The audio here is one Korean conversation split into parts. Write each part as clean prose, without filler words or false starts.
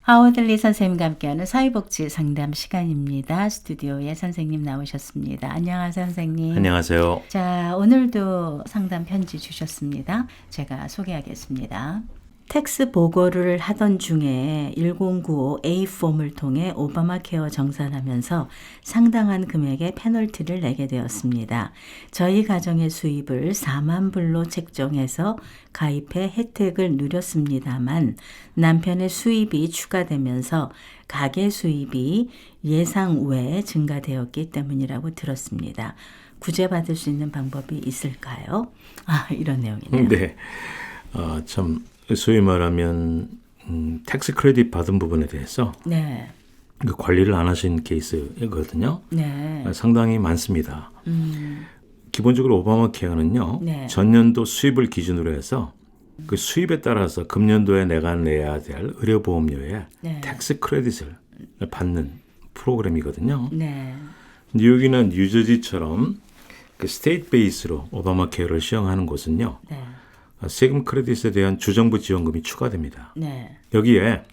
하워들리 선생님과 함께하는 사회복지 상담 시간입니다. 스튜디오에 선생님 나오셨습니다. 안녕하세요, 선생님. 안녕하세요. 자, 오늘도 상담 편지 주셨습니다. 제가 소개하겠습니다. 텍스 보고를 하던 중에 1095 A폼을 통해 오바마 케어 정산하면서 상당한 금액의 페널티를 내게 되었습니다. 저희 가정의 수입을 4만 불로 책정해서 가입해 혜택을 누렸습니다만 남편의 수입이 추가되면서 가계 수입이 예상 외에 증가되었기 때문이라고 들었습니다. 구제받을 수 있는 방법이 있을까요? 이런 내용이네요. 네. 참 소위 말하면 텍스 크레딧 받은 부분에 대해서 네. 그 관리를 안 하신 케이스거든요. 네. 상당히 많습니다. 기본적으로 오바마 케어는요. 네. 전년도 수입을 기준으로 해서 그 수입에 따라서 금년도에 내가 내야 될 의료보험료에 네. 텍스 크레딧을 받는 프로그램이거든요. 네. 뉴욕이나 뉴저지처럼 그 스테이트 베이스로 오바마 케어를 시행하는 곳은요. 네. 세금 크레딧에 대한 주정부 지원금이 추가됩니다. 네. 여기에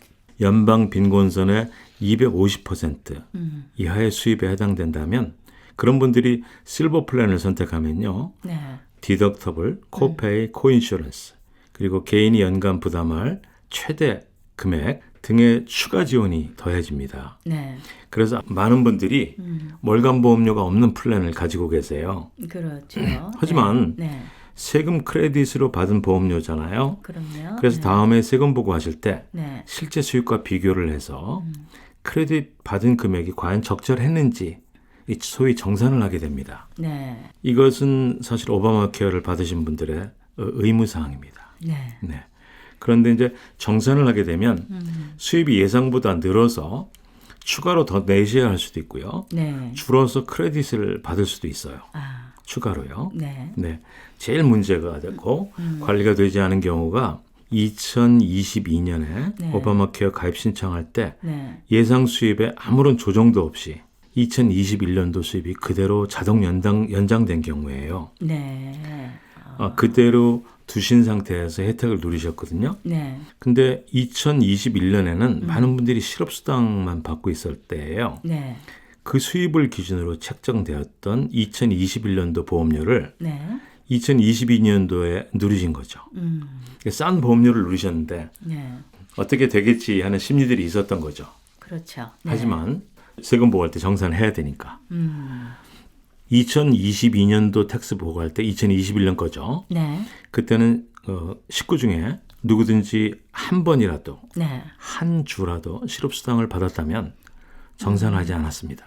연방 빈곤선의 250% 이하의 수입에 해당된다면 그런 분들이 실버 플랜을 선택하면요. 네. 디덕터블, 코페이, 코인슈런스 그리고 개인이 연간 부담할 최대 금액 등의 추가 지원이 더해집니다. 네. 그래서 많은 분들이 월간 보험료가 없는 플랜을 가지고 계세요. 그렇죠. 하지만 네. 세금 크레딧으로 받은 보험료잖아요. 그럼요. 그래서 네. 다음에 세금 보고하실 때 네. 실제 수입과 비교를 해서 크레딧 받은 금액이 과연 적절했는지 소위 정산을 하게 됩니다. 네. 이것은 사실 오바마 케어를 받으신 분들의 의무사항입니다. 네. 네. 그런데 이제 정산을 하게 되면 수입이 예상보다 늘어서 추가로 더 내셔야 할 수도 있고요. 네. 줄어서 크레딧을 받을 수도 있어요. 추가로요. 네. 네. 제일 문제가 되고 관리가 되지 않은 경우가 2022년에 네. 오바마 케어 가입 신청할 때 네. 예상 수입에 아무런 조정도 없이 2021년도 수입이 그대로 자동 연장된 경우예요. 네. 그대로 두신 상태에서 혜택을 누리셨거든요. 네. 근데 2021년에는 많은 분들이 실업수당만 받고 있을 때예요. 네. 그 수입을 기준으로 책정되었던 2021년도 보험료를 네. 2022년도에 누리신 거죠. 싼 보험료를 누리셨는데 네. 어떻게 되겠지 하는 심리들이 있었던 거죠. 그렇죠. 네. 하지만 세금 보고할 때 정산해야 되니까. 2022년도 텍스 보고할 때 2021년 거죠. 네. 그때는 식구 중에 누구든지 한 번이라도 네. 한 주라도 실업수당을 받았다면 정산하지 않았습니다.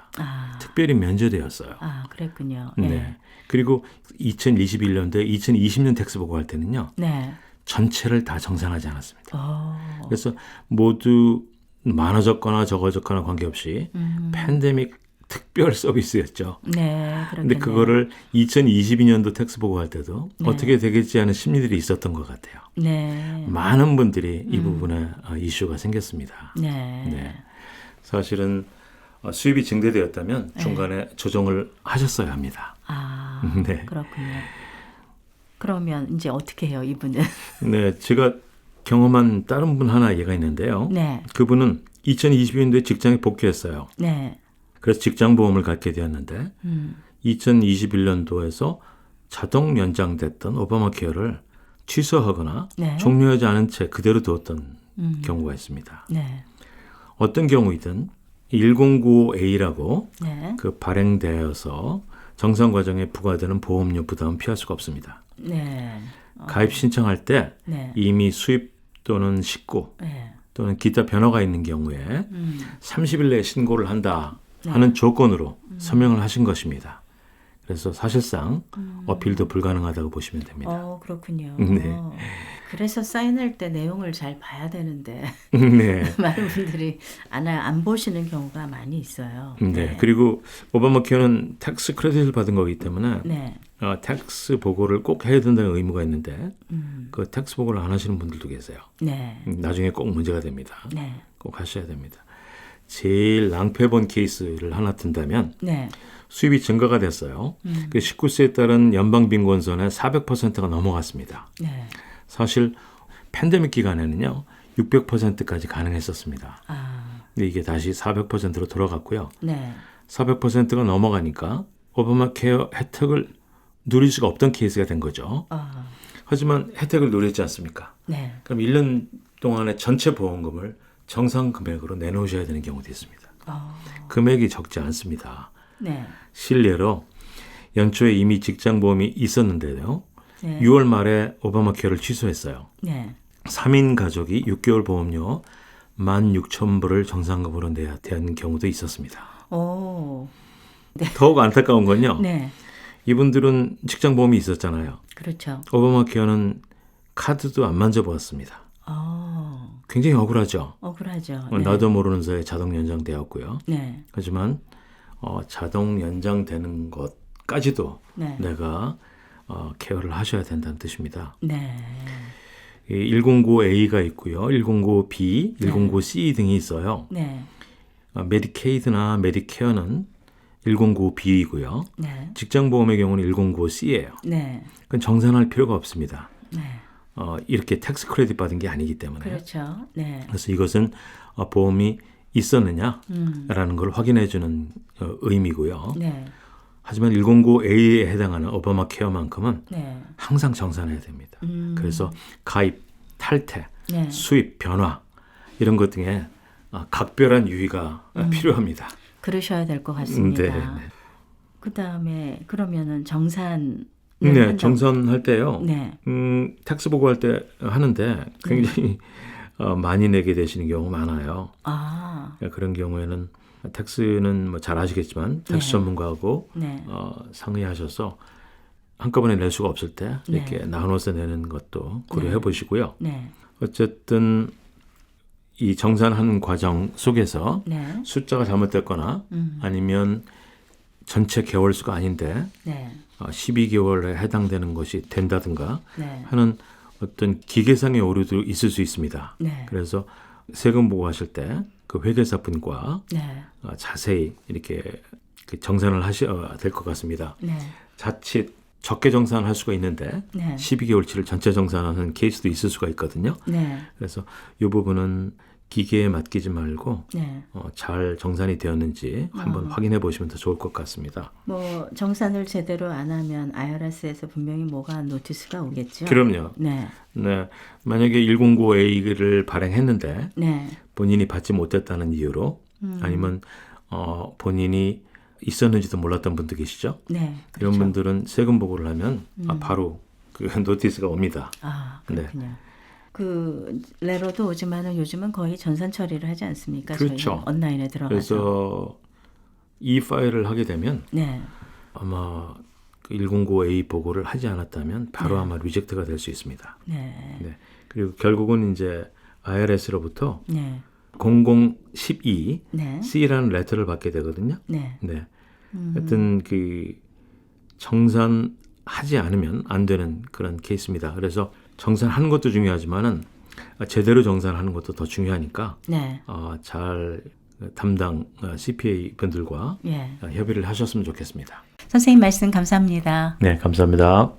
특별히 면제되었어요. 그랬군요. 네. 그리고 2021년도에 2020년 텍스 보고할 때는요. 네. 전체를 다 정산하지 않았습니다. 오. 그래서 모두 많아졌거나 적어졌거나 관계없이 팬데믹 특별 서비스였죠. 네. 그런데 그렇겠네요. 그거를 2022년도 텍스 보고할 때도 네. 어떻게 되겠지 하는 심리들이 있었던 것 같아요. 네. 많은 분들이 이 부분에 이슈가 생겼습니다. 네. 네. 사실은 수입이 증대되었다면 중간에 조정을 하셨어야 합니다. 네. 그렇군요. 그러면 이제 어떻게 해요, 이분은? 네, 제가 경험한 다른 분 하나 얘가 있는데요. 네. 그분은 2022년도에 직장에 복귀했어요. 네. 그래서 직장보험을 갖게 되었는데 2021년도에서 자동 연장됐던 오바마 케어를 취소하거나 네. 종료하지 않은 채 그대로 두었던 경우가 있습니다. 네. 어떤 경우이든 1095A라고 네. 그 발행되어서 정산 과정에 부과되는 보험료 부담은 피할 수가 없습니다. 네. 가입 신청할 때 네. 이미 수입 또는 식구 네. 또는 기타 변화가 있는 경우에 30일 내에 신고를 한다 하는 조건으로 서명을 하신 것입니다. 그래서 사실상 어필도 불가능하다고 보시면 됩니다. 그렇군요. 네. 그래서 사인할 때 내용을 잘 봐야 되는데 네. 많은 분들이 안 보시는 경우가 많이 있어요. 네. 그리고 오바마 케어는 텍스 크레딧을 받은 거기 때문에 네. 텍스 보고를 꼭 해야 된다는 의무가 있는데 그 텍스 보고를 안 하시는 분들도 계세요. 네. 나중에 꼭 문제가 됩니다. 네. 꼭 하셔야 됩니다. 제일 낭패 본 케이스를 하나 든다면 네. 수입이 증가가 됐어요. 그 19세에 따른 연방 빈곤선의 400%가 넘어갔습니다. 네. 사실 팬데믹 기간에는요. 600%까지 가능했었습니다. 아, 근데 이게 다시 400%로 돌아갔고요. 네. 400%가 넘어가니까 오바마 케어 혜택을 누릴 수가 없던 케이스가 된 거죠. 아, 하지만 혜택을 누렸지 않습니까? 네. 그럼 1년 동안의 전체 보험금을 정상 금액으로 내놓으셔야 되는 경우도 있습니다. 금액이 적지 않습니다. 네. 실례로 연초에 이미 직장보험이 있었는데요. 네. 6월 말에 오바마 케어를 취소했어요. 네. 3인 가족이 6개월 보험료 16,000불을 정상금으로 내야 되는 경우도 있었습니다. 오, 더욱 안타까운 건요. 네. 이분들은 직장보험이 있었잖아요. 그렇죠. 오바마 케어는 카드도 안 만져보았습니다. 굉장히 억울하죠. 억울하죠. 나도 모르는 사이에 자동 연장되었고요. 네. 하지만 자동 연장되는 것까지도 네. 내가 케어를 하셔야 된다는 뜻입니다. 네. 109A가 있고요. 109B, 109C 등이 있어요. 네. 메디케이드나 메디케어는 109B이고요. 네. 직장보험의 경우는 109C예요. 네. 그건 정산할 필요가 없습니다. 네. 이렇게 텍스 크레딧 받은 게 아니기 때문에. 그렇죠. 네. 그래서 이것은 보험이 있었느냐라는 걸 확인해 주는 의미고요. 네. 하지만 109A에 해당하는 오바마 케어만큼은 네. 항상 정산해야 됩니다. 그래서 가입, 탈퇴, 네. 수입, 변화 이런 것 등에 각별한 유의가 필요합니다. 그러셔야 될 것 같습니다. 네, 네. 그다음에 그러면은 정산 네, 정산할 때요. 네. 텍스 보고할 때 하는데 굉장히 많이 내게 되시는 경우 많아요. 아. 그런 경우에는 텍스는 뭐 잘 아시겠지만 텍스 네. 전문가하고 네. 상의하셔서 한꺼번에 낼 수가 없을 때 이렇게 네. 나눠서 내는 것도 고려해 보시고요. 네. 어쨌든 이 정산하는 과정 속에서 네. 숫자가 잘못됐거나 아니면 전체 개월수가 아닌데 네. 12개월에 해당되는 것이 된다든가 네. 하는 어떤 기계상의 오류도 있을 수 있습니다. 네. 그래서 세금 보고하실 때 그 회계사분과 네. 자세히 이렇게 정산을 하셔야 될 것 같습니다. 네. 자칫 적게 정산할 수가 있는데 네. 12개월치를 전체 정산하는 케이스도 있을 수가 있거든요. 네. 그래서 이 부분은 기계에 맡기지 말고 네. 잘 정산이 되었는지 한번 확인해 보시면 더 좋을 것 같습니다. 뭐 정산을 제대로 안 하면 IRS에서 분명히 뭐가 노티스가 오겠죠. 그럼요. 네. 네, 만약에 109A를 발행했는데 네. 본인이 받지 못했다는 이유로 아니면 본인이 있었는지도 몰랐던 분도 계시죠. 네. 이런 그렇죠. 분들은 세금 보고를 하면 바로 그 노티스가 옵니다. 아, 네. 그렇군요. 그 레로도 오지만은 요즘은 거의 전산 처리를 하지 않습니까? 그렇죠. 저희는 온라인에 들어가서. 그래서 이 파일을 하게 되면 네. 아마 그 109A 보고를 하지 않았다면 바로 아마 리젝트가 될 수 있습니다. 네. 네. 그리고 결국은 이제 IRS로부터 네. 0012 네. C라는 레터를 받게 되거든요. 네. 네. 하여튼 그 정산하지 않으면 안 되는 그런 케이스입니다. 그래서 정산하는 것도 중요하지만은 제대로 정산하는 것도 더 중요하니까 네. 잘 담당 CPA 분들과 예. 협의를 하셨으면 좋겠습니다. 선생님 말씀 감사합니다. 네, 감사합니다.